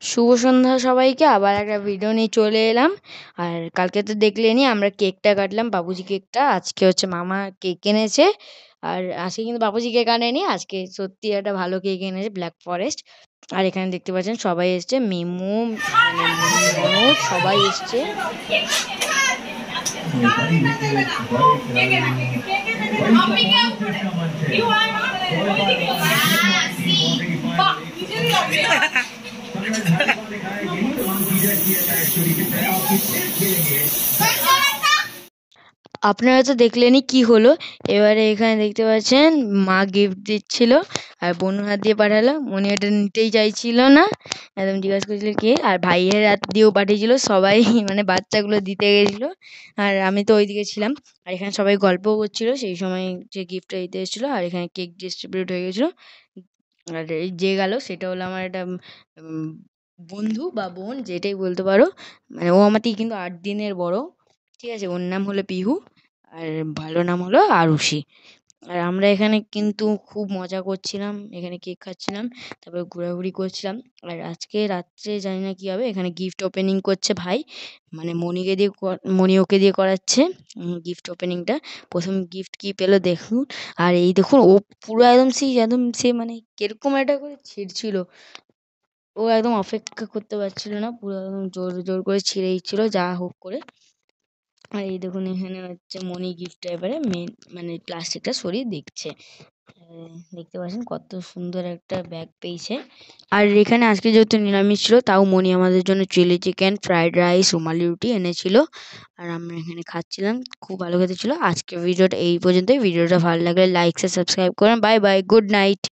শুভ সন্ধ্যা সবাইকে। আবার একটা ভিডিও নিয়ে চলে এলাম। আর কালকে তো দেখলেনি আমরা কেকটা কাটলাম, বাবুজি কেকটা। আজকে হচ্ছে মামা কেক এনেছে। আর আজকে কিন্তু বাবুজি কেক আনেনি, আজকে সত্যি একটা ভালো কেক এনেছে, ব্ল্যাক ফরেস্ট। আর এখানে দেখতে পাচ্ছেন সবাই এসছে, মিমু, মানে মনি, ননদ সবাই এসছে। আপনারা তো দেখলেনই কি হলো। এবারে এখানে দেখতে পাচ্ছেন মা গিফট দিচ্ছিল, আর বোন হাত দিয়ে পাঠালো। মনি এটা নিতেই চাইছিল না, একদম জিজ্ঞাসা করছিল কে। আর ভাইয়ের হাত দিয়েও পাঠিয়েছিল, সবাই মানে বাচ্চাগুলো দিতে গেছিল। আর আমি তো ওইদিকে ছিলাম। আর এখানে সবাই গল্পও করছিল সেই সময়, যে গিফটটা দিতে এসেছিলো। আর এখানে কেক ডিস্ট্রিবিউট হয়ে গেছিলো। আর এই যে গেল সেটা হলো আমার একটা উম, বন্ধু বা বোন, যেটাই বলতে পারো। মানে ও আমার থেকে কিন্তু 8 দিনের বড়। ঠিক আছে, ওর নাম হলো পিহু। আর ভালো নাম হলো আরুষি। আর আমরা এখানে কিন্তু খুব মজা করছিলাম, এখানে কেক খাচ্ছিলাম, তারপর ঘোরাঘুরি করছিলাম। আর আজকে রাত্রে জানি না কি হবে, এখানে গিফট ওপেনিং করছে ভাই, মানে মনিকে দিয়ে মনি ওকে দিয়ে করাচ্ছে গিফট ওপেনিংটা। প্রথম গিফট কি পেলো দেখুন। আর এই দেখুন, ও পুরো একদম সে মানে কিরকম একটা করে ছিঁড়ছিল। ও একদম অপেক্ষা করতে পারছিল না, পুরো একদম জোর জোর করে ছিঁড়ে দিচ্ছিল যা হোক করে। আর এই দেখুন, এখানে হচ্ছে মনি গিফটটা এবারে মেন মানে প্লাস্টিকটা সরিয়ে দেখছে। দেখতে পাচ্ছেন কত সুন্দর একটা ব্যাগ পেয়েছে। আর এখানে আজকে যেহেতু নিরামিষ ছিল, তাও মনি আমাদের জন্য চিলি চিকেন, ফ্রাইড রাইস, রুমালি রুটি এনেছিল। আর আমরা এখানে খাচ্ছিলাম, খুব ভালো খেতে ছিল। আজকের ভিডিওটা এই পর্যন্তই। ভিডিওটা ভালো লাগলে লাইক সাবস্ক্রাইব করেন। Bye bye, good night.